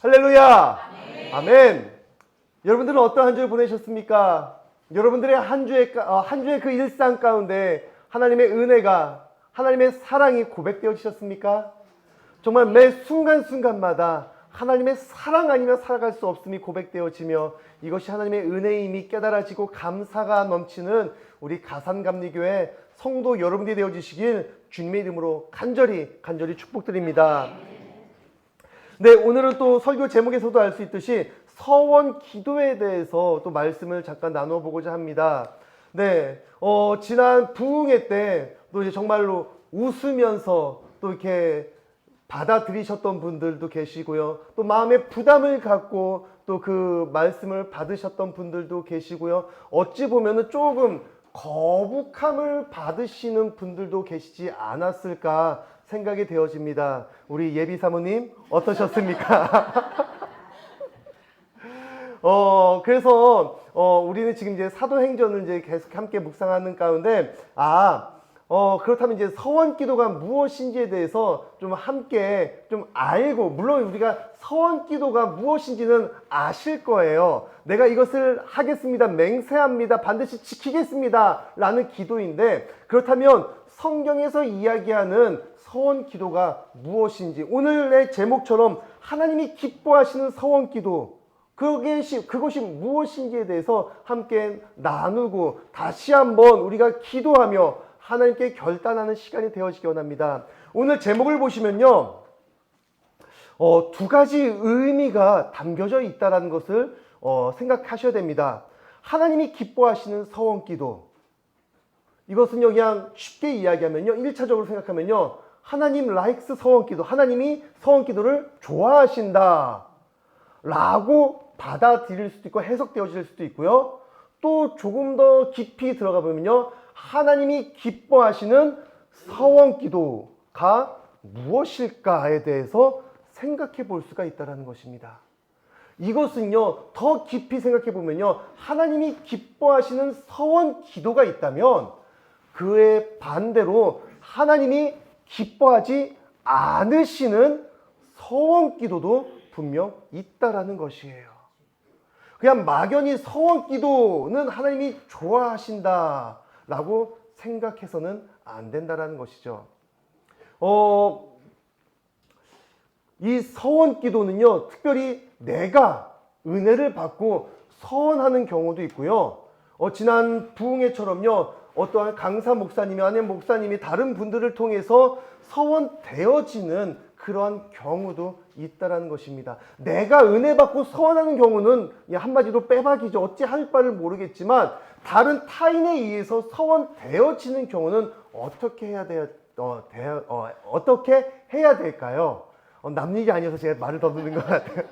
할렐루야! 아멘! 여러분들은 어떤 한 주를 보내셨습니까? 여러분들의 한 주의 그 일상 가운데 하나님의 은혜가, 하나님의 사랑이 고백되어지셨습니까? 정말 매 순간순간마다 하나님의 사랑 아니면 살아갈 수 없음이 고백되어지며 이것이 하나님의 은혜임이 깨달아지고 감사가 넘치는 우리 가산감리교회 성도 여러분들이 되어주시길 주님의 이름으로 간절히 축복드립니다. 네, 오늘은 또 설교 제목에서도 알 수 있듯이 서원 기도에 대해서 또 말씀을 잠깐 나누어 보고자 합니다. 네, 지난 부흥회 때 또 이제 정말로 웃으면서 또 이렇게 받아들이셨던 분들도 계시고요. 또 마음에 부담을 갖고 또 그 말씀을 받으셨던 분들도 계시고요. 어찌 보면은 조금 거북함을 받으시는 분들도 계시지 않았을까 생각이 되어집니다. 우리 예비 사모님 어떠셨습니까? 그래서 우리는 지금 이제 사도행전을 이제 계속 함께 묵상하는 가운데 그렇다면 이제 서원기도가 무엇인지에 대해서 좀 함께 좀 알고, 물론 우리가 서원기도가 무엇인지는 아실 거예요. 내가 이것을 하겠습니다, 맹세합니다, 반드시 지키겠습니다 라는 기도인데, 그렇다면 성경에서 이야기하는 서원기도가 무엇인지, 오늘의 제목처럼 하나님이 기뻐하시는 서원기도, 그것이 무엇인지에 대해서 함께 나누고 다시 한번 우리가 기도하며 하나님께 결단하는 시간이 되어지기 원합니다. 오늘 제목을 보시면요, 두 가지 의미가 담겨져 있다는 것을 생각하셔야 됩니다. 하나님이 기뻐하시는 서원기도, 이것은요 그냥 쉽게 이야기하면요, 1차적으로 생각하면요, 하나님 likes 서원기도, 하나님이 서원기도를 좋아하신다 라고 받아들일 수도 있고 해석되어질 수도 있고요. 또 조금 더 깊이 들어가 보면요, 하나님이 기뻐하시는 서원기도가 무엇일까에 대해서 생각해 볼 수가 있다는 것입니다. 이것은요, 더 깊이 생각해 보면요, 하나님이 기뻐하시는 서원기도가 있다면 그의 반대로 하나님이 기뻐하지 않으시는 서원기도도 분명 있다라는 것이에요. 그냥 막연히 서원기도는 하나님이 좋아하신다 라고 생각해서는 안 된다는 것이죠. 이 서원기도는요, 특별히 내가 은혜를 받고 서원하는 경우도 있고요. 지난 부흥회처럼요, 어떠한 강사 목사님이 아니면 목사님이 다른 분들을 통해서 서원되어지는 그러한 경우도 있다라는 것입니다. 내가 은혜 받고 서원하는 경우는 한마디로 빼박이죠. 어찌 할 바를 모르겠지만 다른 타인에 의해서 서원되어지는 경우는 어떻게 해야 될까요? 남 얘기 아니어서 제가 말을 더 듣는 것 같아요.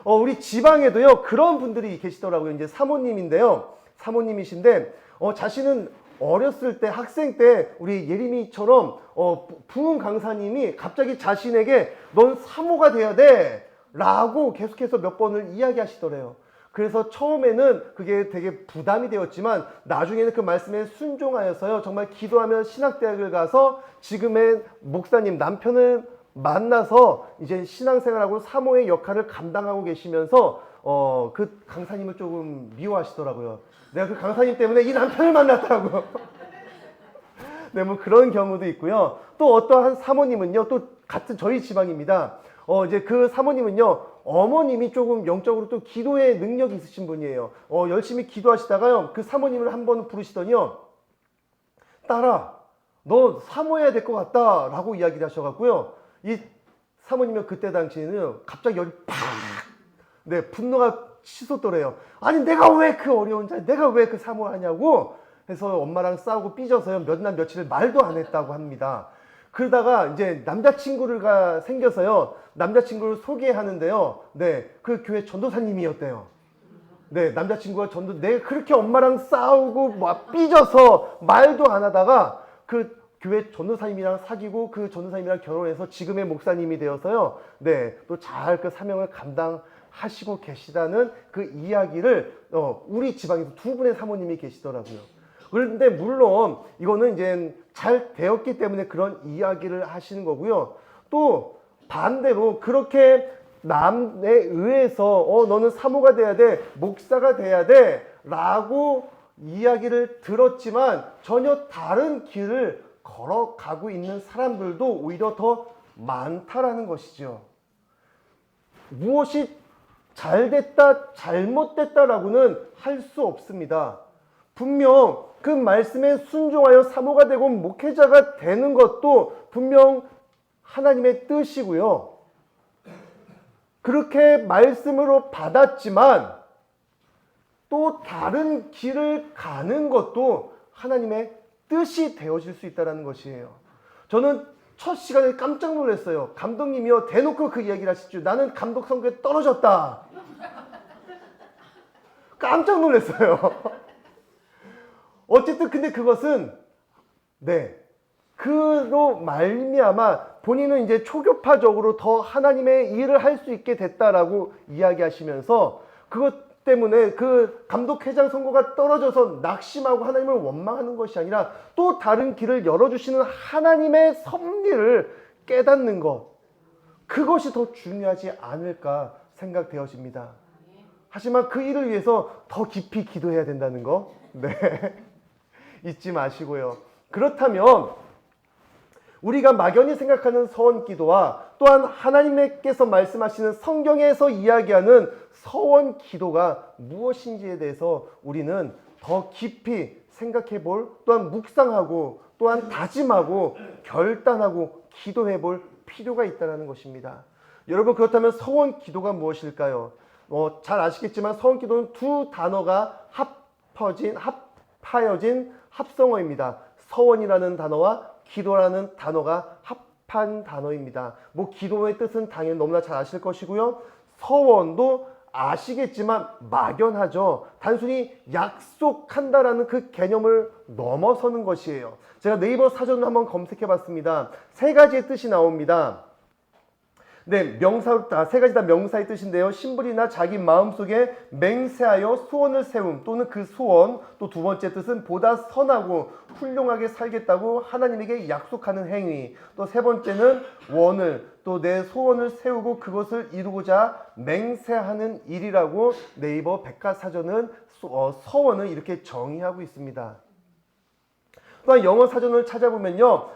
우리 지방에도요 그런 분들이 계시더라고요. 이제 사모님인데요, 사모님이신데 자신은 어렸을 때, 학생 때 우리 예림이처럼 부흥 강사님이 갑자기 자신에게 넌 사모가 돼야 돼 라고 계속해서 몇 번을 이야기하시더래요. 그래서 처음에는 그게 되게 부담이 되었지만 나중에는 그 말씀에 순종하여서요, 정말 기도하며 신학대학을 가서 지금의 목사님 남편을 만나서 이제 신앙생활하고 사모의 역할을 감당하고 계시면서 그 강사님을 조금 미워하시더라고요. 내가 그 강사님 때문에 이 남편을 만났다고. 네, 뭐 그런 경우도 있고요. 또 어떠한 사모님은요, 또 같은 저희 지방입니다. 이제 그 사모님은요, 어머님이 조금 영적으로 또 기도의 능력이 있으신 분이에요. 열심히 기도하시다가요, 그 사모님을 한번 부르시더니요, 딸아, 너 사모해야 될 것 같다 라고 이야기를 하셔갖고요, 이 사모님은 그때 당시에는 갑자기 열이 팍, 네, 분노가 치솟더래요. 아니 내가 왜 그 어려운 자리, 내가 왜 그 사모하냐고 해서 엄마랑 싸우고 삐져서요, 몇 날 며칠을 말도 안 했다고 합니다. 그러다가 이제 남자친구가 생겨서요, 남자친구를 소개하는데요, 네, 그 교회 전도사님이었대요. 네, 남자친구가 내가 그렇게 엄마랑 싸우고 막 삐져서 말도 안 하다가 그 교회 전도사님이랑 사귀고 그 전도사님이랑 결혼해서 지금의 목사님이 되어서요, 네, 또 잘 그 사명을 감당하시고 계시다는 그 이야기를 우리 지방에서 두 분의 사모님이 계시더라고요. 그런데 물론 이거는 이제 잘 되었기 때문에 그런 이야기를 하시는 거고요. 또 반대로 그렇게 남에 의해서 너는 사모가 돼야 돼, 목사가 돼야 돼 라고 이야기를 들었지만 전혀 다른 길을 걸어가고 있는 사람들도 오히려 더 많다라는 것이죠. 무엇이 잘됐다, 잘못됐다라고는 할 수 없습니다. 분명 그 말씀에 순종하여 사모가 되고 목회자가 되는 것도 분명 하나님의 뜻이고요. 그렇게 말씀으로 받았지만 또 다른 길을 가는 것도 하나님의 뜻이 되어질 수 있다는 것이에요. 저는 첫 시간에 깜짝 놀랐어요. 감독님이요, 대놓고 그 이야기를 하시죠. 나는 감독 선거에 떨어졌다. 깜짝 놀랐어요. 어쨌든 근데 그것은 그로 말미암아 본인은 이제 초교파적으로 더 하나님의 일을 할 수 있게 됐다라고 이야기하시면서 그것 때문에 그 감독회장 선거가 떨어져서 낙심하고 하나님을 원망하는 것이 아니라 또 다른 길을 열어주시는 하나님의 섭리를 깨닫는 것, 그것이 더 중요하지 않을까 생각되어집니다. 하지만 그 일을 위해서 더 깊이 기도해야 된다는 거 잊지 마시고요. 그렇다면 우리가 막연히 생각하는 서원 기도와 또한 하나님께서 말씀하시는 성경에서 이야기하는 서원 기도가 무엇인지에 대해서 우리는 더 깊이 생각해 볼, 또한 묵상하고 또한 다짐하고 결단하고 기도해 볼 필요가 있다는 것입니다. 여러분, 그렇다면 서원 기도가 무엇일까요? 잘 아시겠지만 서원 기도는 두 단어가 합하여진 합성어입니다. 서원이라는 단어와 기도라는 단어가 합한 단어입니다. 기도의 뜻은 당연히 너무나 잘 아실 것이고요. 서원도 아시겠지만 막연하죠. 단순히 약속한다라는 그 개념을 넘어서는 것이에요. 제가 네이버 사전을 한번 검색해 봤습니다. 세 가지의 뜻이 나옵니다. 세 가지 다 명사의 뜻인데요. 신불이나 자기 마음속에 맹세하여 소원을 세움, 또는 그 소원, 또 두 번째 뜻은 보다 선하고 훌륭하게 살겠다고 하나님에게 약속하는 행위, 또 세 번째는 원을, 또 내 소원을 세우고 그것을 이루고자 맹세하는 일이라고 네이버 백과사전은 서원을 이렇게 정의하고 있습니다. 또한 영어 사전을 찾아보면요,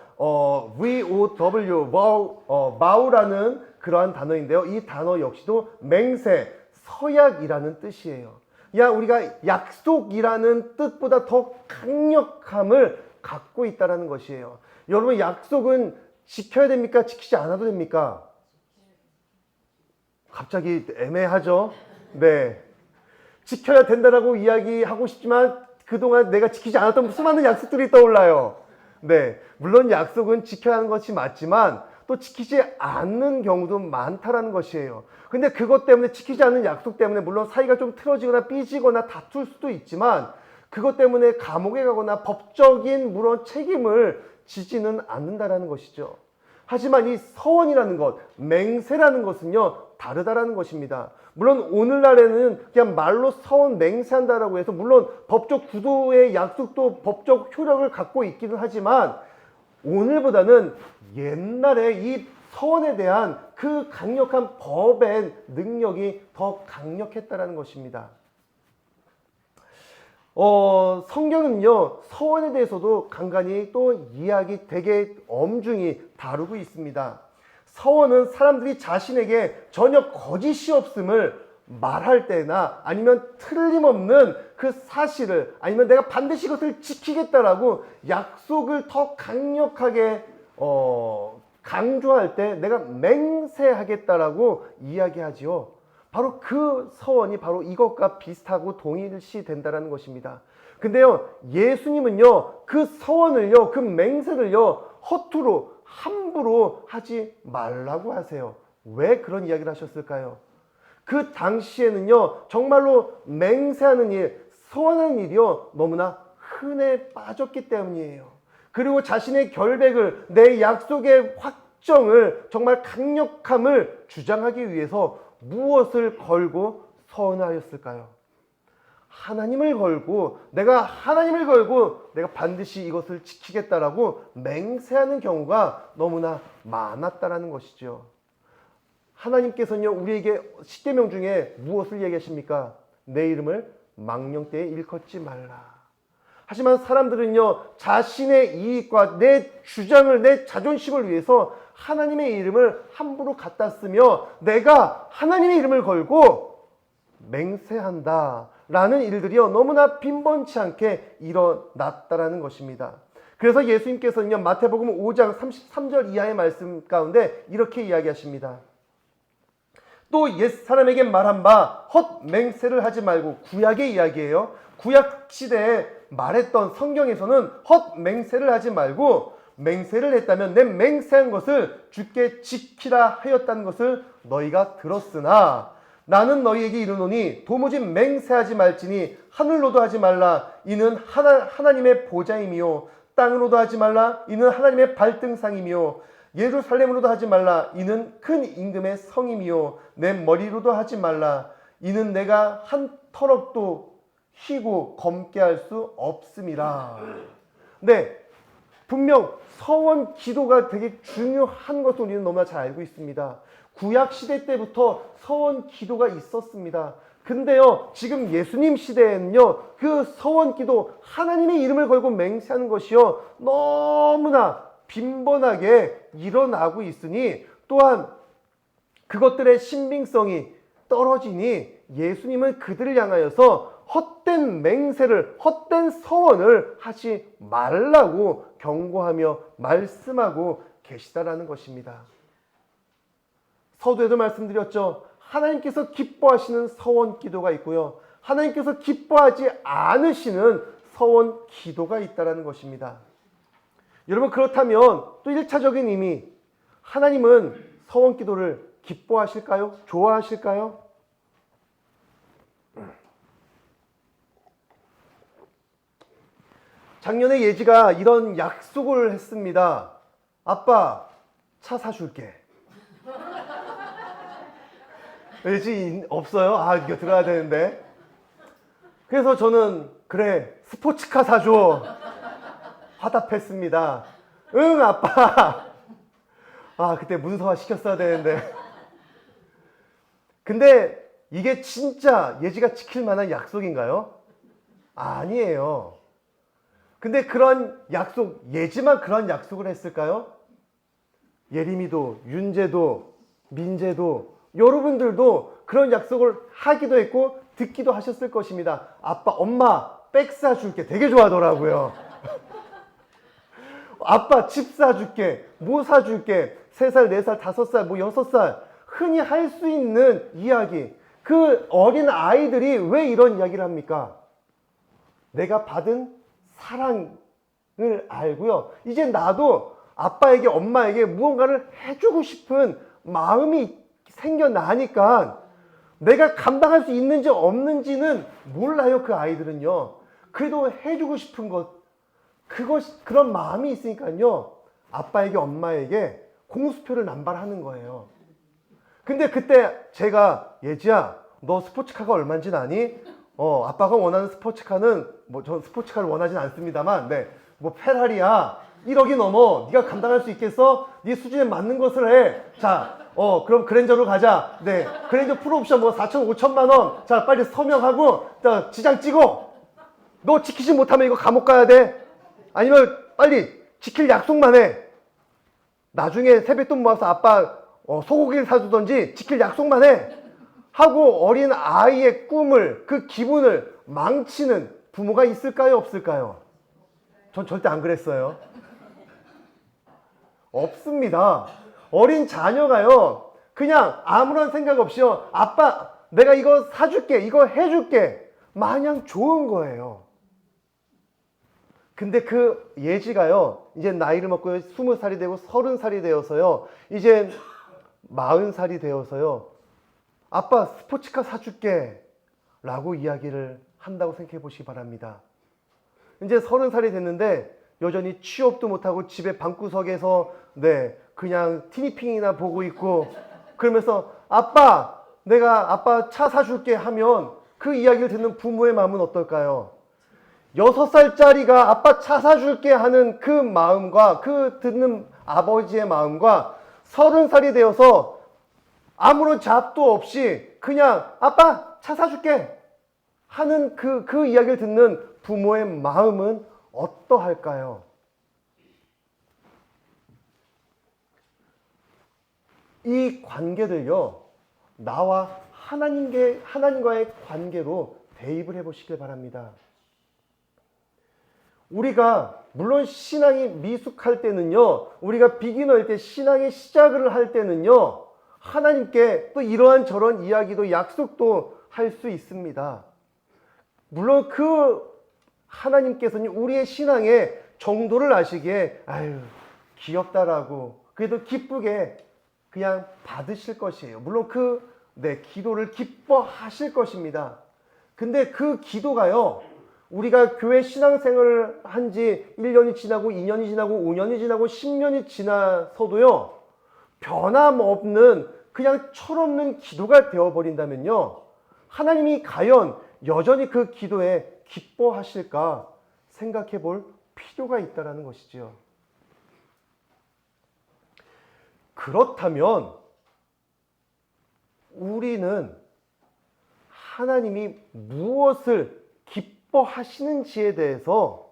vow라는 그러한 단어인데요. 이 단어 역시도 맹세, 서약이라는 뜻이에요. 우리가 약속이라는 뜻보다 더 강력함을 갖고 있다는 것이에요. 여러분, 약속은 지켜야 됩니까? 지키지 않아도 됩니까? 갑자기 애매하죠? 지켜야 된다라고 이야기하고 싶지만 그동안 내가 지키지 않았던 수많은 약속들이 떠올라요. 물론 약속은 지켜야 하는 것이 맞지만 또 지키지 않는 경우도 많다라는 것이에요. 근데 그것 때문에, 지키지 않는 약속 때문에 물론 사이가 좀 틀어지거나 삐지거나 다툴 수도 있지만 그것 때문에 감옥에 가거나 법적인 물론 책임을 지지는 않는다라는 것이죠. 하지만 이 서원이라는 것, 맹세라는 것은요, 다르다라는 것입니다. 물론 오늘날에는 그냥 말로 서원 맹세한다라고 해서 물론 법적 구도의 약속도 법적 효력을 갖고 있기는 하지만 오늘보다는 옛날에 이 서원에 대한 그 강력한 법의 능력이 더 강력했다라는 것입니다. 성경은요, 서원에 대해서도 간간히 또 이야기 되게 엄중히 다루고 있습니다. 서원은 사람들이 자신에게 전혀 거짓이 없음을 말할 때나 아니면 틀림없는 그 사실을, 아니면 내가 반드시 이것을 지키겠다라고 약속을 더 강력하게 강조할 때 내가 맹세하겠다라고 이야기하지요. 바로 그 서원이 바로 이것과 비슷하고 동일시 된다는 것입니다. 근데요, 예수님은요, 그 서원을요, 그 맹세를요, 허투루 함부로 하지 말라고 하세요. 왜 그런 이야기를 하셨을까요? 그 당시에는요, 정말로 맹세하는 일, 서원하는 일이요, 너무나 흔해 빠졌기 때문이에요. 그리고 자신의 결백을, 내 약속의 확정을, 정말 강력함을 주장하기 위해서 무엇을 걸고 서원을 하였을까요? 하나님을 걸고, 내가 반드시 이것을 지키겠다라고 맹세하는 경우가 너무나 많았다라는 것이죠. 하나님께서는요, 우리에게 십계명 중에 무엇을 얘기하십니까? 내 이름을 망령되이 일컫지 말라. 하지만 사람들은요, 자신의 이익과 내 주장을, 내 자존심을 위해서 하나님의 이름을 함부로 갖다 쓰며 내가 하나님의 이름을 걸고 맹세한다 라는 일들이요, 너무나 빈번치 않게 일어났다라는 것입니다. 그래서 예수님께서는요, 마태복음 5장 33절 이하의 말씀 가운데 이렇게 이야기하십니다. 또 옛 사람에게 말한 바 헛맹세를 하지 말고, 구약의 이야기예요. 구약 시대에 말했던 성경에서는 헛맹세를 하지 말고, 맹세를 했다면 내 맹세한 것을 주께 지키라 하였다는 것을 너희가 들었으나 나는 너희에게 이르노니 도무지 맹세하지 말지니 하늘로도 하지 말라 이는 하나님의 보좌임이요, 땅으로도 하지 말라 이는 하나님의 발등상이며, 예루살렘으로도 하지 말라 이는 큰 임금의 성임이요, 내 머리로도 하지 말라 이는 내가 한 터럭도 휘고 검게 할 수 없음이라. 네, 분명 서원 기도가 되게 중요한 것을 우리는 너무나 잘 알고 있습니다. 구약 시대 때부터 서원 기도가 있었습니다. 근데요, 지금 예수님 시대에는요, 그 서원 기도, 하나님의 이름을 걸고 맹세하는 것이요, 너무나 빈번하게 일어나고 있으니, 또한 그것들의 신빙성이 떨어지니 예수님은 그들을 향하여서 헛된 맹세를, 헛된 서원을 하지 말라고 경고하며 말씀하고 계시다라는 것입니다. 서두에도 말씀드렸죠. 하나님께서 기뻐하시는 서원 기도가 있고요, 하나님께서 기뻐하지 않으시는 서원 기도가 있다라는 것입니다. 여러분, 그렇다면 또 1차적인 의미, 하나님은 서원 기도를 기뻐하실까요? 좋아하실까요? 작년에 예지가 이런 약속을 했습니다. 아빠, 차 사줄게. 예지 없어요? 아, 이거 들어야 되는데. 그래서 저는 그래, 스포츠카 사줘. 화답했습니다. 응, 아빠. 아, 그때 문서화 시켰어야 되는데. 근데 이게 진짜 예지가 지킬 만한 약속인가요? 아니에요. 근데 그런 약속, 예지만 그런 약속을 했을까요? 예림이도, 윤재도, 민재도, 여러분들도 그런 약속을 하기도 했고 듣기도 하셨을 것입니다. 아빠, 엄마 백 사줄게. 되게 좋아하더라고요. 아빠 집 사줄게, 뭐 사줄게. 3살, 4살, 5살, 뭐 6살 흔히 할 수 있는 이야기. 그 어린 아이들이 왜 이런 이야기를 합니까? 내가 받은 사랑을 알고요, 이제 나도 아빠에게, 엄마에게 무언가를 해주고 싶은 마음이 생겨나니까 내가 감당할 수 있는지 없는지는 몰라요. 그 아이들은요. 그래도 해주고 싶은 것, 그런 마음이 있으니까요, 아빠에게, 엄마에게 공수표를 남발하는 거예요. 근데 그때 제가, 예지야, 너 스포츠카가 얼마인지 아니? 아빠가 원하는 스포츠카는, 뭐 전 스포츠카를 원하진 않습니다만, 네, 뭐 페라리야. 1억이 넘어. 네가 감당할 수 있겠어? 네 수준에 맞는 것을 해. 자, 그럼 그랜저로 가자. 네, 그랜저 풀옵션 뭐 4천, 5천만 원. 자, 빨리 서명하고, 자, 지장 찍어. 너 지키지 못하면 이거 감옥 가야 돼. 아니면 빨리 지킬 약속만 해. 나중에 세뱃돈 모아서 아빠 소고기를 사주던지 지킬 약속만 해. 하고 어린 아이의 꿈을, 그 기분을 망치는 부모가 있을까요? 없을까요? 전 절대 안 그랬어요. 없습니다. 어린 자녀가요, 그냥 아무런 생각 없이요, 아빠 내가 이거 사줄게, 이거 해줄게, 마냥 좋은 거예요. 근데 그 예지가요, 이제 나이를 먹고 20살이 되고 30살이 되어서요, 이제 40살이 되어서요, 아빠 스포츠카 사줄게 라고 이야기를 한다고 생각해 보시기 바랍니다. 이제 30살이 됐는데 여전히 취업도 못하고 집에 방구석에서, 네, 그냥 티니핑이나 보고 있고, 그러면서 아빠, 내가 아빠 차 사줄게 하면 그 이야기를 듣는 부모의 마음은 어떨까요? 6살짜리가 아빠 차 사줄게 하는 그 마음과, 그 듣는 아버지의 마음과 30살이 되어서 아무런 잡도 없이 그냥 아빠 차 사줄게 하는 그 이야기를 듣는 부모의 마음은 어떠할까요? 이 관계들요, 나와 하나님과의 관계로 대입을 해보시길 바랍니다. 우리가 물론 신앙이 미숙할 때는요, 우리가 비기너일 때 신앙의 시작을 할 때는요, 하나님께 또 이러한 저런 이야기도 약속도 할 수 있습니다. 물론 그 하나님께서는 우리의 신앙의 정도를 아시기에 아유 귀엽다라고 그래도 기쁘게 그냥 받으실 것이에요. 물론 기도를 기뻐하실 것입니다. 근데 그 기도가요, 우리가 교회 신앙생활을 한 지 1년이 지나고 2년이 지나고 5년이 지나고 10년이 지나서도요, 변함없는 그냥 철없는 기도가 되어버린다면요, 하나님이 과연 여전히 그 기도에 기뻐하실까 생각해 볼 필요가 있다는 것이지요. 그렇다면 우리는 하나님이 무엇을 기뻐하시는지에 대해서,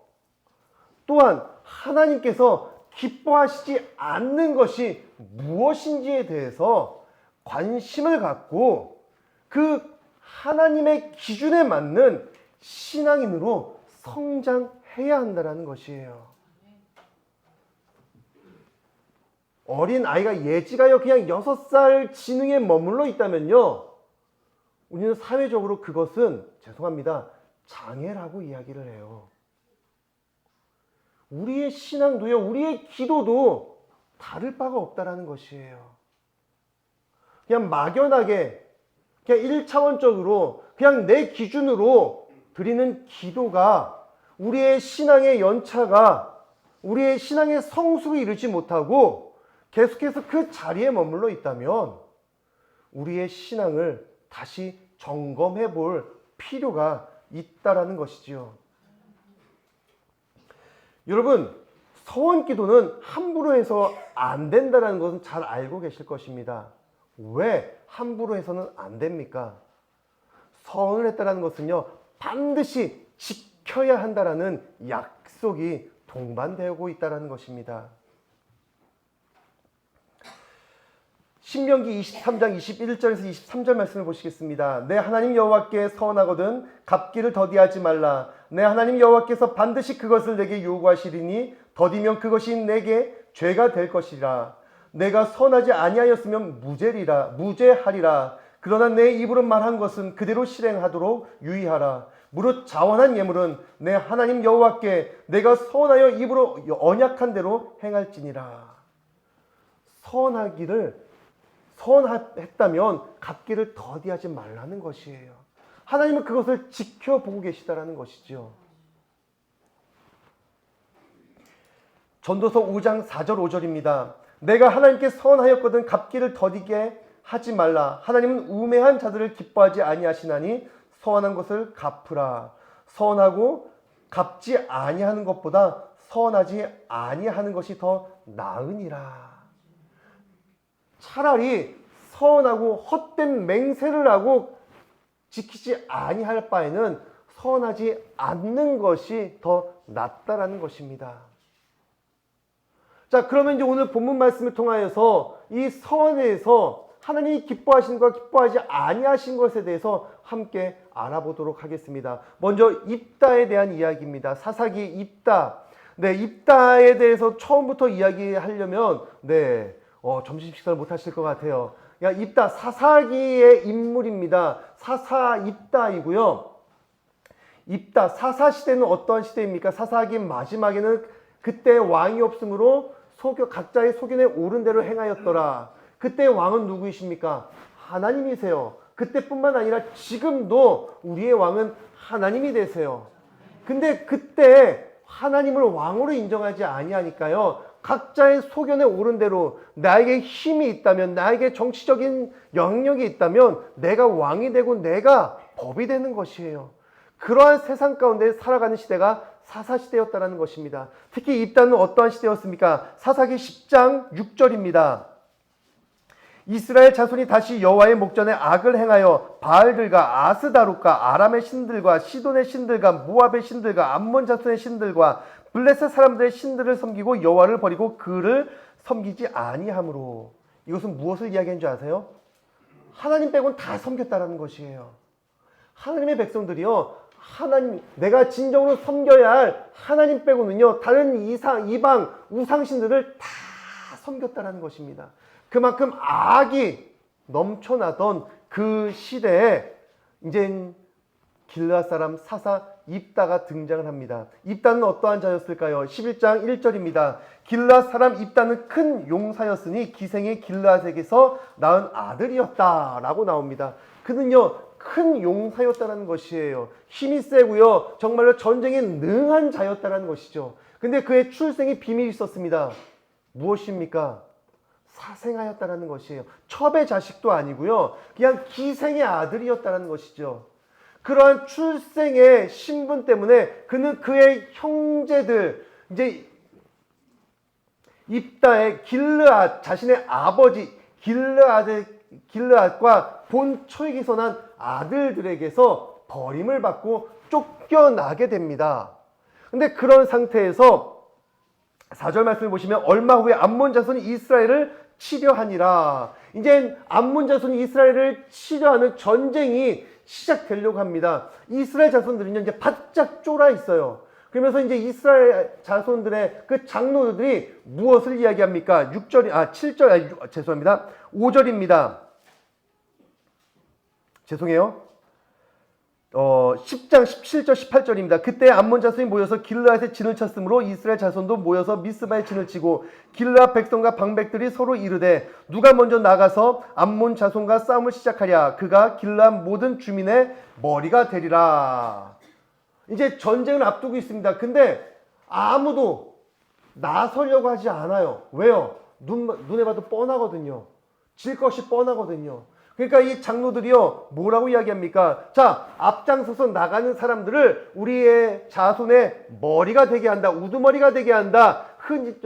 또한 하나님께서 기뻐하시지 않는 것이 무엇인지에 대해서 관심을 갖고 그 하나님의 기준에 맞는 신앙인으로 성장해야 한다는 것이에요. 어린 아이가 예지가요 그냥 6살 지능에 머물러 있다면요, 우리는 사회적으로 그것은 죄송합니다, 장애라고 이야기를 해요. 우리의 신앙도요, 우리의 기도도 다를 바가 없다는 것이에요. 그냥 막연하게 그냥 1차원적으로 그냥 내 기준으로 드리는 기도가 우리의 신앙의 연차가 우리의 신앙의 성숙을 이루지 못하고 계속해서 그 자리에 머물러 있다면 우리의 신앙을 다시 점검해 볼 필요가 있다라는 것이지요. 여러분, 서원 기도는 함부로 해서 안 된다는 것은 잘 알고 계실 것입니다. 왜 함부로 해서는 안 됩니까? 서원을 했다는 것은요, 반드시 지켜야 한다는 약속이 동반되고 있다는 것입니다. 신명기 23장 21절에서 23절 말씀을 보시겠습니다. 내 하나님 여호와께 서원하거든 갚기를 더디하지 말라. 내 하나님 여호와께서 반드시 그것을 내게 요구하시리니 더디면 그것이 내게 죄가 될 것이라. 내가 선하지 아니하였으면 무죄하리라. 그러나 내 입으로 말한 것은 그대로 실행하도록 유의하라. 무릇 자원한 예물은 내 하나님 여호와께 내가 서원하여 입으로 언약한 대로 행할지니라. 서원했다면 갚기를 더디하지 말라는 것이에요. 하나님은 그것을 지켜보고 계시다라는 것이죠. 전도서 5장 4절 5절입니다. 내가 하나님께 서원하였거든 갚기를 더디게 하지 말라. 하나님은 우매한 자들을 기뻐하지 아니하시나니 서원한 것을 갚으라. 서원하고 갚지 아니하는 것보다 서원하지 아니하는 것이 더 나으니라. 차라리 서원하고 헛된 맹세를 하고 지키지 아니할 바에는 서원하지 않는 것이 더 낫다라는 것입니다. 자, 그러면 이제 오늘 본문 말씀을 통하여서 이 서원에서 하나님이 기뻐하신 것, 기뻐하지 아니하신 것에 대해서 함께 알아보도록 하겠습니다. 먼저 입다에 대한 이야기입니다. 사사기 입다. 네, 입다에 대해서 처음부터 이야기하려면 점심 식사를 못 하실 것 같아요. 입다, 사사기의 인물입니다. 사사 입다이고요. 입다, 사사 시대는 어떠한 시대입니까? 사사기 마지막에는 그때 왕이 없으므로 각자의 소견에 옳은 대로 행하였더라. 그때 왕은 누구이십니까? 하나님이세요. 그때뿐만 아니라 지금도 우리의 왕은 하나님이 되세요. 근데 그때 하나님을 왕으로 인정하지 아니하니까요, 각자의 소견에 옳은 대로 나에게 힘이 있다면, 나에게 정치적인 영역이 있다면 내가 왕이 되고 내가 법이 되는 것이에요. 그러한 세상 가운데 살아가는 시대가 사사시대였다는 것입니다. 특히 입다는 어떠한 시대였습니까? 사사기 10장 6절입니다. 이스라엘 자손이 다시 여호와의 목전에 악을 행하여 바알들과 아스다롯과 아람의 신들과 시돈의 신들과 모압의 신들과 암몬 자손의 신들과 블레셋 사람들의 신들을 섬기고 여호와를 버리고 그를 섬기지 아니하므로. 이것은 무엇을 이야기하는 줄 아세요? 하나님 빼고는 다 섬겼다라는 것이에요. 하나님의 백성들이요, 하나님, 내가 진정으로 섬겨야 할 하나님 빼고는요, 다른 이방 우상신들을 다 섬겼다라는 것입니다. 그만큼 악이 넘쳐나던 그 시대에 이제 길르앗 사람 사사 입다가 등장을 합니다. 입다는 어떠한 자였을까요? 11장 1절입니다. 길르앗 사람 입다는 큰 용사였으니 기생의 길르앗에게서 낳은 아들이었다 라고 나옵니다. 그는요, 큰 용사였다는 것이에요. 힘이 세고요, 정말로 전쟁에 능한 자였다는 것이죠. 근데 그의 출생이 비밀이 있었습니다. 무엇입니까? 사생하였다는 것이에요. 첩의 자식도 아니고요, 그냥 기생의 아들이었다는 것이죠. 그러한 출생의 신분 때문에 그는 그의 형제들, 이제 입다의 길르앗, 자신의 아버지 길르앗과 본 초에게서 난 아들들에게서 버림을 받고 쫓겨나게 됩니다. 근데 그런 상태에서 4절 말씀을 보시면 얼마 후에 암몬 자손이 이스라엘을 치려하니라. 이제 암몬 자손이 이스라엘을 치려하는 전쟁이 시작되려고 합니다. 이스라엘 자손들은요, 이제 바짝 쫄아 있어요. 그러면서 이제 이스라엘 자손들의 그 장로들이 무엇을 이야기합니까? 7절, 죄송합니다. 5절입니다. 죄송해요. 10장 17절 18절입니다. 그때 암몬 자손이 모여서 길르앗에 진을 쳤으므로 이스라엘 자손도 모여서 미스바에 진을 치고 길르앗 백성과 방백들이 서로 이르되 누가 먼저 나가서 암몬 자손과 싸움을 시작하랴. 그가 길르앗 모든 주민의 머리가 되리라. 이제 전쟁을 앞두고 있습니다. 근데 아무도 나서려고 하지 않아요. 왜요? 눈에 봐도 뻔하거든요. 질 것이 뻔하거든요. 그러니까 이 장로들이요, 뭐라고 이야기합니까? 자, 앞장서서 나가는 사람들을 우리의 자손의 머리가 되게 한다, 우두머리가 되게 한다.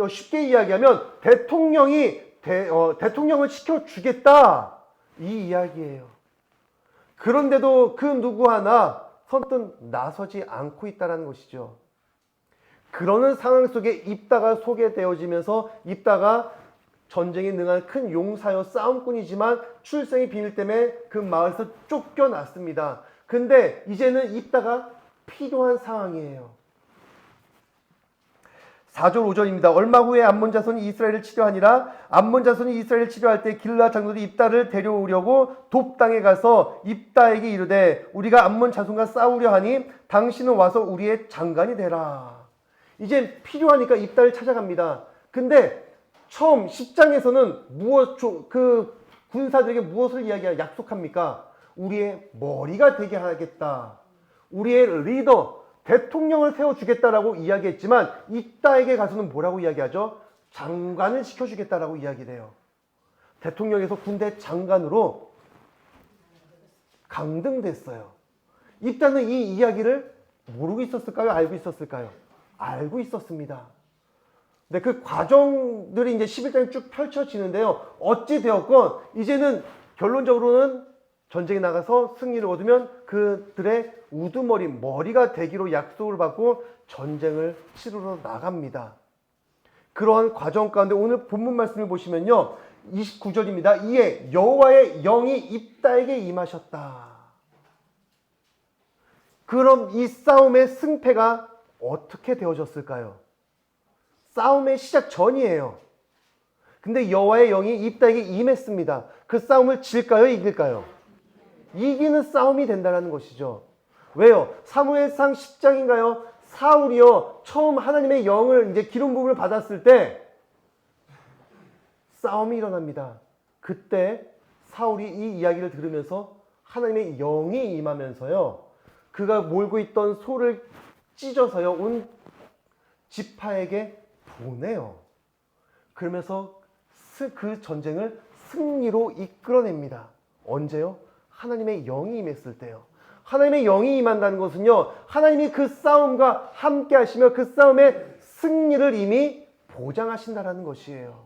쉽게 이야기하면 대통령을 시켜주겠다, 이 이야기예요. 그런데도 그 누구 하나 선뜻 나서지 않고 있다는 것이죠. 그러는 상황 속에 입다가 소개되어지면서 입다가 전쟁에 능한 큰 용사여 싸움꾼이지만 출생의 비밀 때문에 그 마을에서 쫓겨났습니다. 근데 이제는 입다가 필요한 상황이에요. 4절 5절입니다. 얼마 후에 암몬 자손이 이스라엘을 치려하니라. 암몬 자손이 이스라엘을 치려할 때 길르앗 장로들이 입다를 데려오려고 돕당에 가서 입다에게 이르되 우리가 암몬 자손과 싸우려 하니 당신은 와서 우리의 장관이 되라. 이제 필요하니까 입다를 찾아갑니다. 근데 처음 10장에서는 그 군사들에게 무엇을 약속합니까? 우리의 머리가 되게 하겠다. 우리의 리더, 대통령을 세워주겠다라고 이야기했지만 입다에게 가서는 뭐라고 이야기하죠? 장관을 시켜주겠다라고 이야기를 해요. 대통령에서 군대 장관으로 강등됐어요. 입다는 이 이야기를 모르고 있었을까요? 알고 있었을까요? 알고 있었습니다. 네, 그 과정들이 이제 11장에 쭉 펼쳐지는데요. 어찌되었건 이제는 결론적으로는 전쟁에 나가서 승리를 얻으면 그들의 머리가 되기로 약속을 받고 전쟁을 치르러 나갑니다. 그러한 과정 가운데 오늘 본문 말씀을 보시면요, 29절입니다. 이에 여호와의 영이 입다에게 임하셨다. 그럼 이 싸움의 승패가 어떻게 되어졌을까요? 싸움의 시작 전이에요. 근데 여호와의 영이 입다에게 임했습니다. 그 싸움을 질까요? 이길까요? 이기는 싸움이 된다는 것이죠. 왜요? 사무엘상 10장인가요? 사울이요, 처음 하나님의 영을 이제 기름 부음을 받았을 때 싸움이 일어납니다. 그때 사울이 이 이야기를 들으면서 하나님의 영이 임하면서요, 그가 몰고 있던 소를 찢어서요 온 지파에게 보내요. 그러면서 그 전쟁을 승리로 이끌어냅니다. 언제요? 하나님의 영이 임했을 때요. 하나님의 영이 임한다는 것은요, 하나님이 그 싸움과 함께 하시며 그 싸움의 승리를 이미 보장하신다는 것이에요.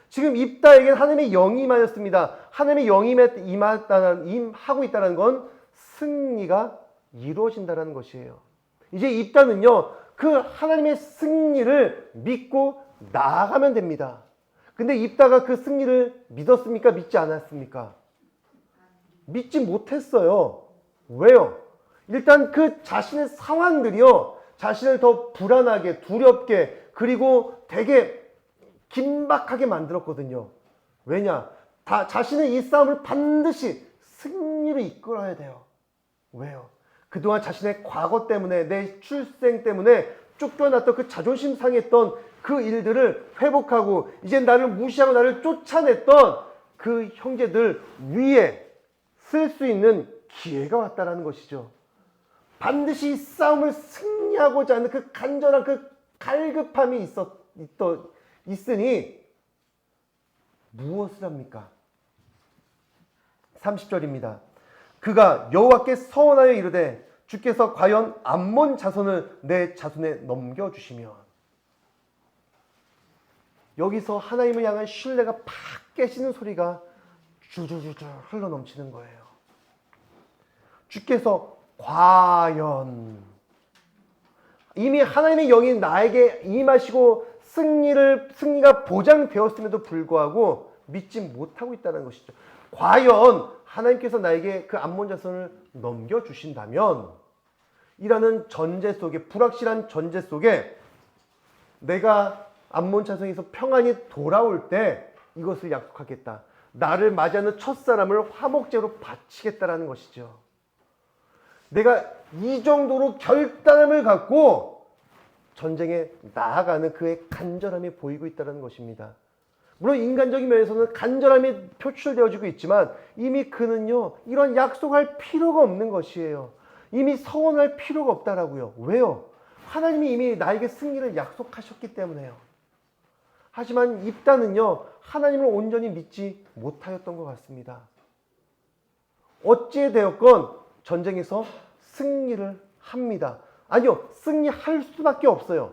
지금 입다에게 하나님의 영이 임하였습니다. 하나님의 영이 임하고 있다는 건 승리가 이루어진다는 것이에요. 이제 입다는요, 그 하나님의 승리를 믿고 나아가면 됩니다. 근데 입다가 그 승리를 믿었습니까? 믿지 않았습니까? 믿지 못했어요. 왜요? 일단 그 자신의 상황들이요, 자신을 더 불안하게, 두렵게, 그리고 되게 긴박하게 만들었거든요. 왜냐? 자신은 이 싸움을 반드시 승리를 이끌어야 돼요. 왜요? 그동안 자신의 과거 때문에, 내 출생 때문에 쫓겨났던 그 자존심 상했던 그 일들을 회복하고, 이제 나를 무시하고 나를 쫓아냈던 그 형제들 위에 쓸 수 있는 기회가 왔다라는 것이죠. 반드시 이 싸움을 승리하고자 하는 그 간절한 그 갈급함이 있으니 무엇을 합니까? 30절입니다. 그가 여호와께 서원하여 이르되 주께서 과연 암몬 자손을 내 자손에 넘겨주시면. 여기서 하나님을 향한 신뢰가 팍 깨지는 소리가 주주주주 흘러넘치는 거예요. 주께서 과연, 이미 하나님의 영이 나에게 임하시고 승리가 보장되었음에도 불구하고 믿지 못하고 있다는 것이죠. 과연 하나님께서 나에게 그 암몬 자손을 넘겨주신다면, 이라는 전제 속에, 불확실한 전제 속에 내가 암몬 자손에서 평안히 돌아올 때 이것을 약속하겠다. 나를 맞이하는 첫사람을 화목제로 바치겠다라는 것이죠. 내가 이 정도로 결단함을 갖고 전쟁에 나아가는 그의 간절함이 보이고 있다는 것입니다. 물론 인간적인 면에서는 간절함이 표출되어지고 있지만 이미 그는요, 이런 약속할 필요가 없는 것이에요. 이미 서원할 필요가 없다라고요. 왜요? 하나님이 이미 나에게 승리를 약속하셨기 때문에요. 하지만 입다는요, 하나님을 온전히 믿지 못하였던 것 같습니다. 어찌되었건 전쟁에서 승리를 합니다. 아니요, 승리할 수밖에 없어요.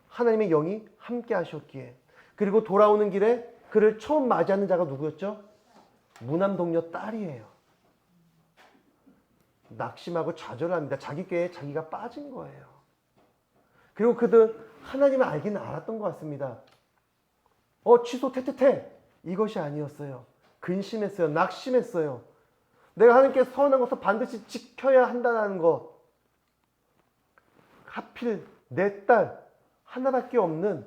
하나님의 영이 함께 하셨기에. 그리고 돌아오는 길에 그를 처음 맞이하는 자가 누구였죠? 무남동녀 딸이에요. 낙심하고 좌절합니다. 자기 꾀에 자기가 빠진 거예요. 그리고 그들 하나님을 알기는 알았던 것 같습니다. 취소 퇴퇴퇴 이것이 아니었어요. 근심했어요. 낙심했어요. 내가 하나님께 서원한 것을 반드시 지켜야 한다는 것. 하필 내 딸, 하나밖에 없는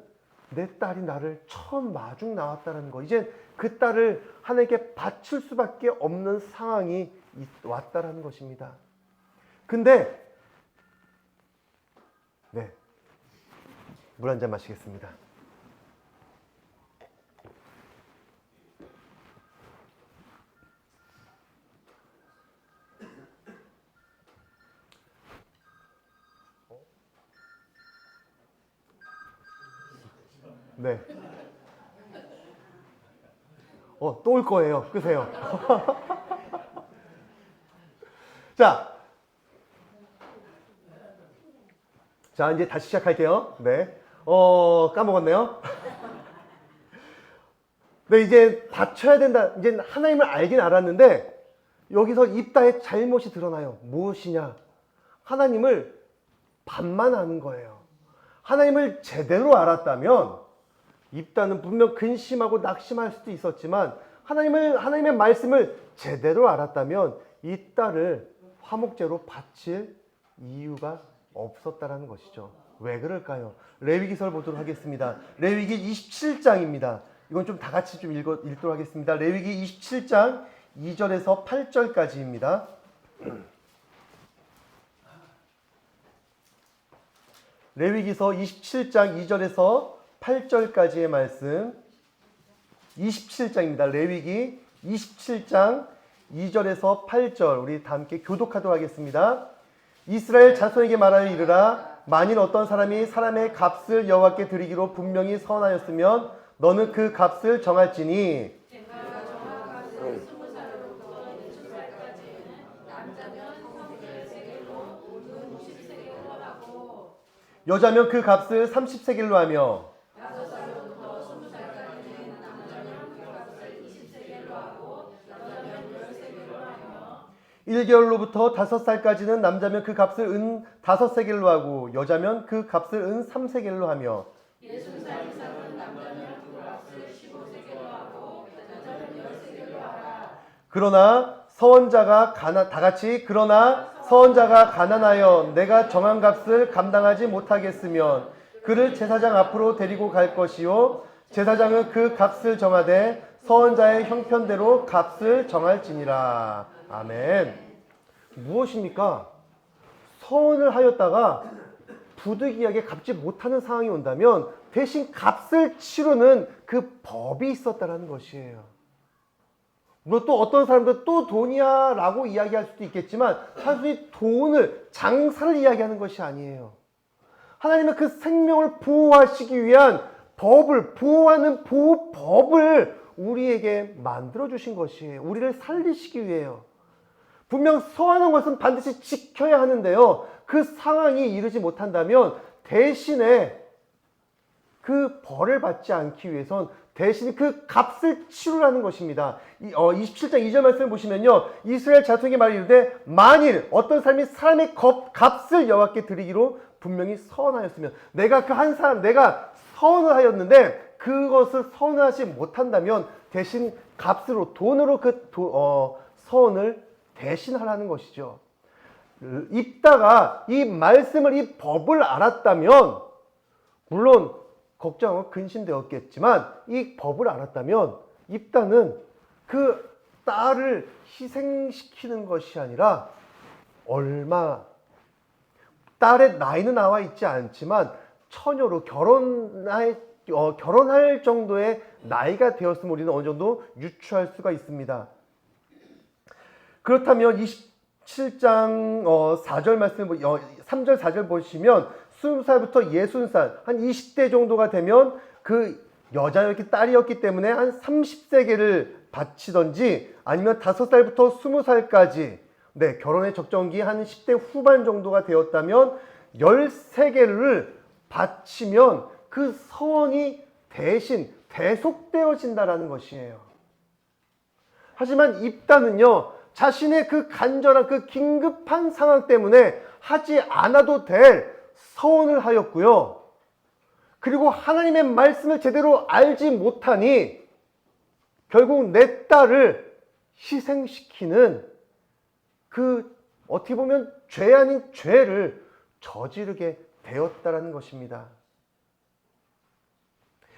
내 딸이 나를 처음 마중 나왔다는 거. 이제 그 딸을 하나님께 바칠 수밖에 없는 상황이 왔다라는 것입니다. 근데 물 한 잔 마시겠습니다. 네. 또 올 거예요. 끄세요. 자, 이제 다시 시작할게요. 네. 까먹었네요. 네, 이제 다쳐야 된다. 이제 하나님을 알긴 알았는데, 여기서 입다의 잘못이 드러나요. 무엇이냐? 하나님을 반만하는 거예요. 하나님을 제대로 알았다면, 입다는 분명 근심하고 낙심할 수도 있었지만, 하나님의 말씀을 제대로 알았다면, 이 딸을 화목제로 바칠 이유가 없었다라는 것이죠. 왜 그럴까요? 레위기서를 보도록 하겠습니다. 레위기 27장입니다. 이건 좀 다 같이 좀 읽도록 하겠습니다. 레위기 27장 2절에서 8절까지입니다. 레위기서 27장 2절에서 8절까지의 말씀. 27장입니다. 레위기 27장 2절에서 8절. 우리 다 함께 교독하도록 하겠습니다. 이스라엘 자손에게 말하여 이르라. 만일 어떤 사람이 사람의 값을 여호와께 드리기로 분명히 선하였으면 너는 그 값을 정할지니 여자면 그 값을 30세겔로 하며 1개월로부터 5살까지는 남자면 그 값을 은 5세겔로 하고 여자면 그 값을 은 3세겔로 하며 60살 이상은 남자면 그 값을 15세겔로 하고 여자면 10세겔로 하라. 그러나 서원자가 가난하여 내가 정한 값을 감당하지 못하겠으면 그를 제사장 앞으로 데리고 갈 것이요 제사장은 그 값을 정하되 서원자의 형편대로 값을 정할지니라. 아멘. 무엇입니까? 서원을 하였다가 부득이하게 갚지 못하는 상황이 온다면 대신 값을 치르는 그 법이 있었다라는 것이에요. 물론 또 어떤 사람들 또 돈이야 라고 이야기할 수도 있겠지만 단순히 돈을, 장사를 이야기하는 것이 아니에요. 하나님은 그 생명을 보호하시기 위한 법을, 보호하는 보호법을 우리에게 만들어주신 것이에요. 우리를 살리시기 위해요. 분명 서하는 것은 반드시 지켜야 하는데요. 그 상황이 이르지 못한다면 대신에 그 벌을 받지 않기 위해선 대신 그 값을 치르라는 것입니다. 27장 2절 말씀을 보시면요. 이스라엘 자손에게 말이 이르되 만일 어떤 사람이 사람의 값을 여호와께 드리기로 분명히 서원하였으면 내가 그 한 사람 내가 서원을 하였는데 그것을 서원하지 못한다면 대신 값으로 돈으로 그 서원을 대신하라는 것이죠. 입다가 이 말씀을 이 법을 알았다면 물론 걱정은 근심되었겠지만 이 법을 알았다면 입다는 그 딸을 희생시키는 것이 아니라 딸의 나이는 나와 있지 않지만 처녀로 결혼할 정도의 나이가 되었으면 우리는 어느 정도 유추할 수가 있습니다. 그렇다면 27장 4절 말씀 3절 4절 보시면 20살부터 60살 한 20대 정도가 되면 그 여자였기 딸이었기 때문에 한 30세겔을 바치던지 아니면 5살부터 20살까지 결혼의 적정기 한 10대 후반 정도가 되었다면 10세겔을 바치면 그 서원이 대신 대속되어진다라는 것이에요. 하지만 입다는요, 자신의 그 간절한 그 긴급한 상황 때문에 하지 않아도 될 서원을 하였고요. 그리고 하나님의 말씀을 제대로 알지 못하니 결국 내 딸을 희생시키는 그 어떻게 보면 죄 아닌 죄를 저지르게 되었다라는 것입니다.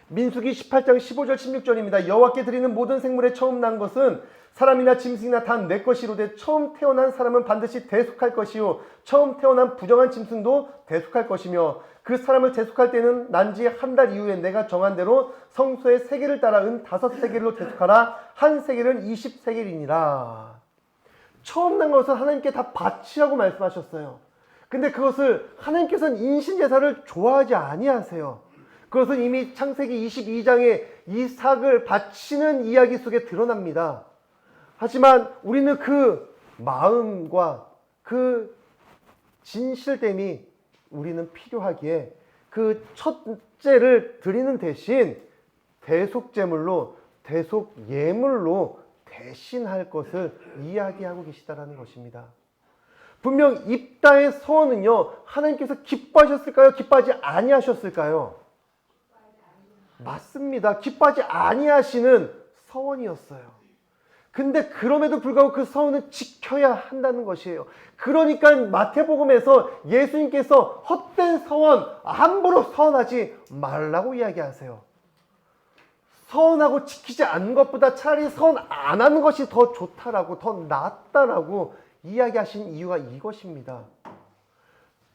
민수기 18장 15절 16절입니다. 여호와께 드리는 모든 생물의 처음 난 것은 사람이나 짐승이나 다 내 것이로되 처음 태어난 사람은 반드시 대속할 것이요 처음 태어난 부정한 짐승도 대속할 것이며 그 사람을 대속할 때는 난지 한 달 이후에 내가 정한 대로 성소의 세겔을 따라 은 5세겔로 대속하라. 한 세겔은 20세겔이니라. 처음 난 것은 하나님께 다 바치라고 말씀하셨어요. 근데 그것을 하나님께서는 인신제사를 좋아하지 아니하세요. 그것은 이미 창세기 22장에 이삭을 바치는 이야기 속에 드러납니다. 하지만 우리는 그 마음과 그 진실됨이 우리는 필요하기에 그 첫째를 드리는 대신 대속제물로 대속예물로 대신할 것을 이야기하고 계시다라는 것입니다. 분명 입다의 서원은요, 하나님께서 기뻐하셨을까요? 기뻐하지 아니하셨을까요? 맞습니다. 기뻐하지 아니하시는 서원이었어요. 근데 그럼에도 불구하고 그 서원은 지켜야 한다는 것이에요. 그러니까 마태복음에서 예수님께서 헛된 서원, 함부로 서원하지 말라고 이야기하세요. 서원하고 지키지 않는 것보다 차라리 서원 안 하는 것이 더 좋다라고, 더 낫다라고 이야기하신 이유가 이것입니다.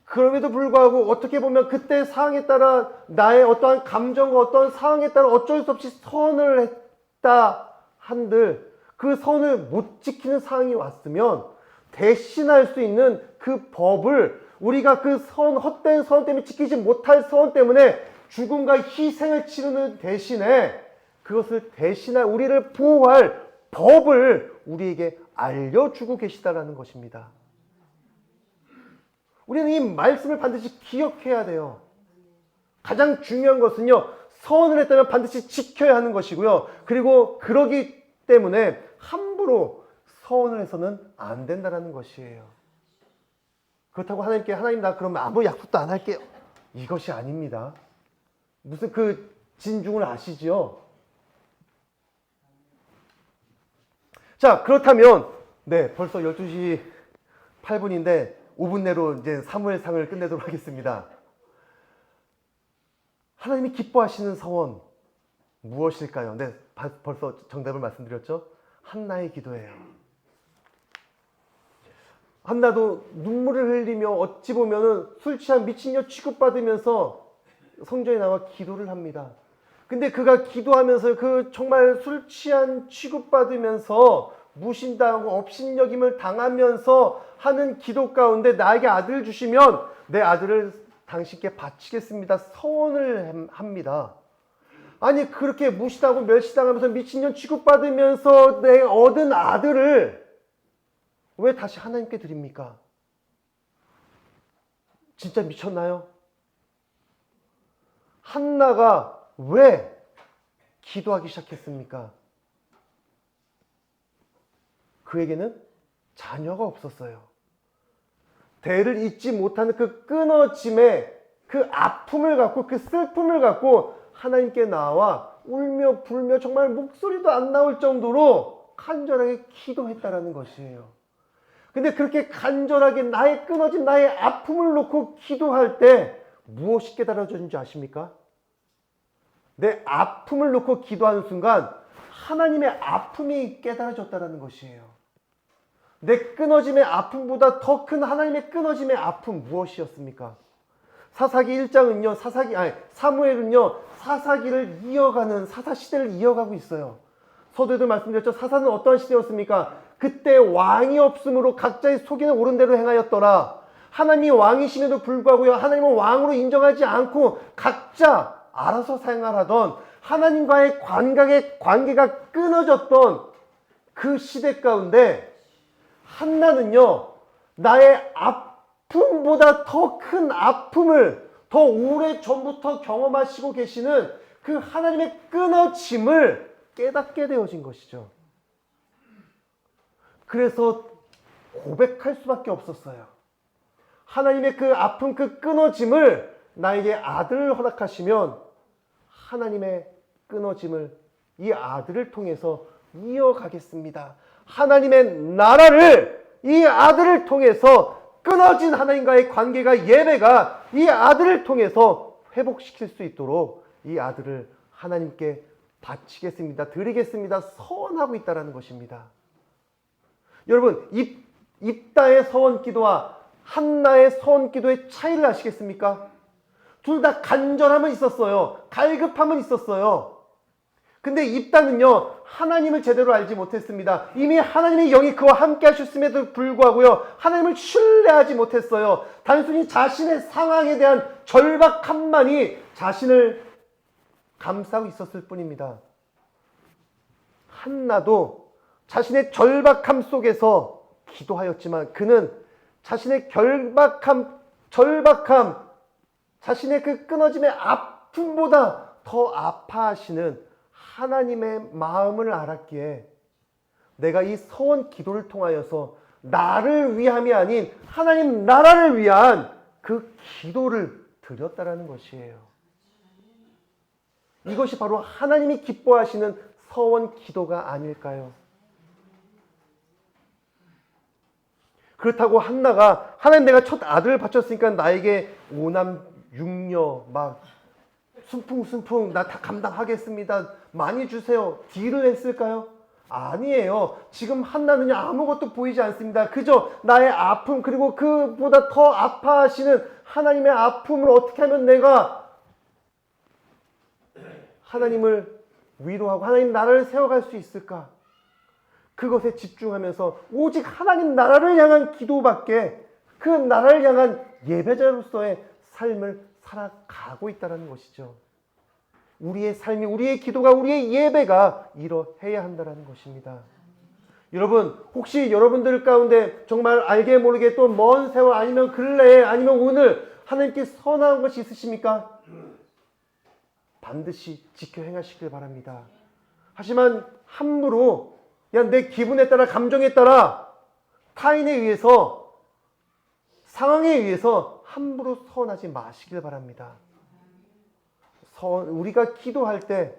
그럼에도 불구하고 어떻게 보면 그때 상황에 따라 나의 어떠한 감정과 어떠한 상황에 따라 어쩔 수 없이 서원을 했다 한들 그 선을 못 지키는 상황이 왔으면 대신할 수 있는 그 법을 우리가 그 헛된 서원 때문에 지키지 못할 서원 때문에 죽음과 희생을 치르는 대신에 그것을 대신할 우리를 보호할 법을 우리에게 알려주고 계시다라는 것입니다. 우리는 이 말씀을 반드시 기억해야 돼요. 가장 중요한 것은요, 서원을 했다면 반드시 지켜야 하는 것이고요. 그리고 그러기 때문에 함부로 서원을 해서는 안 된다는 것이에요. 그렇다고 하나님께 하나님 나 그러면 아무 약속도 안 할게요. 이것이 아닙니다. 무슨 그 진중을 아시죠? 자, 그렇다면 네, 벌써 12시 8분인데 5분 내로 이제 사무엘상을 끝내도록 하겠습니다. 하나님이 기뻐하시는 서원 무엇일까요? 네, 벌써 정답을 말씀드렸죠? 한나의 기도예요. 한나도 눈물을 흘리며 어찌 보면은 술 취한 미친녀 취급받으면서 성전에 나와 기도를 합니다. 근데 그가 기도하면서 그 정말 술 취한 취급받으면서 무신당하고 업신여김을 당하면서 하는 기도 가운데 나에게 아들을 주시면 내 아들을 당신께 바치겠습니다. 서원을 합니다. 아니 그렇게 무시당하고 멸시당하면서 미친년 취급받으면서 내 얻은 아들을 왜 다시 하나님께 드립니까? 진짜 미쳤나요? 한나가 왜 기도하기 시작했습니까? 그에게는 자녀가 없었어요. 대를 잇지 못하는 그 끊어짐의 그 아픔을 갖고 그 슬픔을 갖고 하나님께 나와 울며 불며 정말 목소리도 안 나올 정도로 간절하게 기도했다라는 것이에요. 근데 그렇게 간절하게 나의 끊어진 나의 아픔을 놓고 기도할 때 무엇이 깨달아졌는지 아십니까? 내 아픔을 놓고 기도하는 순간 하나님의 아픔이 깨달아졌다는 것이에요. 내 끊어짐의 아픔보다 더 큰 하나님의 끊어짐의 아픔 무엇이었습니까? 사사기 1장은요, 사무엘은요, 사사기를 이어가는 사사시대를 이어가고 있어요. 서두에도 말씀드렸죠. 사사는 어떠한 시대였습니까? 그때 왕이 없으므로 각자의 속에는 옳은 대로 행하였더라. 하나님이 왕이심에도 불구하고요, 하나님은 왕으로 인정하지 않고 각자 알아서 생활하던 하나님과의 관계가 끊어졌던 그 시대 가운데 한나는요, 나의 아픔보다 더 큰 아픔을 더 오래전부터 경험하시고 계시는 그 하나님의 끊어짐을 깨닫게 되어진 것이죠. 그래서 고백할 수밖에 없었어요. 하나님의 그 아픔, 그 끊어짐을 나에게 아들을 허락하시면 하나님의 끊어짐을 이 아들을 통해서 이어가겠습니다. 하나님의 나라를 이 아들을 통해서 끊어진 하나님과의 관계가 예배가 이 아들을 통해서 회복시킬 수 있도록 이 아들을 하나님께 바치겠습니다. 드리겠습니다. 서원하고 있다는 것입니다. 여러분, 입다의 서원 기도와 한나의 서원 기도의 차이를 아시겠습니까? 둘 다 간절함은 있었어요. 갈급함은 있었어요. 근데 입다는요, 하나님을 제대로 알지 못했습니다. 이미 하나님의 영이 그와 함께 하셨음에도 불구하고요, 하나님을 신뢰하지 못했어요. 단순히 자신의 상황에 대한 절박함만이 자신을 감싸고 있었을 뿐입니다. 한나도 자신의 절박함 속에서 기도하였지만 그는 자신의 절박함, 자신의 그 끊어짐의 아픔보다 더 아파하시는 하나님의 마음을 알았기에 내가 이 서원 기도를 통하여서 나를 위함이 아닌 하나님 나라를 위한 그 기도를 드렸다라는 것이에요. 이것이 바로 하나님이 기뻐하시는 서원 기도가 아닐까요? 그렇다고 한나가 하나님 내가 첫 아들을 바쳤으니까 나에게 오남 육녀 막 순풍순풍 나 다 감당하겠습니다. 많이 주세요. 딜을 했을까요? 아니에요. 지금 한나는요 아무것도 보이지 않습니다. 그저 나의 아픔 그리고 그보다 더 아파하시는 하나님의 아픔을 어떻게 하면 내가 하나님을 위로하고 하나님 나라를 세워갈 수 있을까? 그것에 집중하면서 오직 하나님 나라를 향한 기도밖에 그 나라를 향한 예배자로서의 삶을 살아가고 있다는 것이죠. 우리의 삶이, 우리의 기도가, 우리의 예배가 이러해야 한다는 것입니다. 여러분, 혹시 여러분들 가운데 정말 알게 모르게 또 먼 세월 아니면 근래에 아니면 오늘 하나님께 선한 것이 있으십니까? 반드시 지켜 행하시길 바랍니다. 하지만 함부로 그냥 내 기분에 따라, 감정에 따라, 타인에 의해서, 상황에 의해서 함부로 서운하지 마시길 바랍니다. 우리가 기도할 때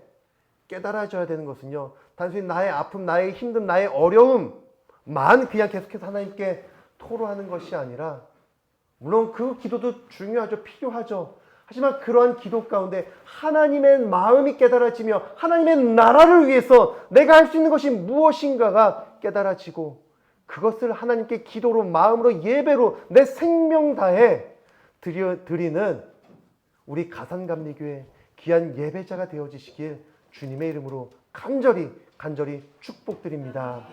깨달아져야 되는 것은요, 단순히 나의 아픔, 나의 힘듦, 나의 어려움만 그냥 계속해서 하나님께 토로하는 것이 아니라, 물론 그 기도도 중요하죠. 필요하죠. 하지만 그러한 기도 가운데 하나님의 마음이 깨달아지며 하나님의 나라를 위해서 내가 할 수 있는 것이 무엇인가가 깨달아지고, 그것을 하나님께 기도로, 마음으로, 예배로 내 생명 다해 드리는 우리 가산감리교회 귀한 예배자가 되어지시길 주님의 이름으로 간절히 축복드립니다.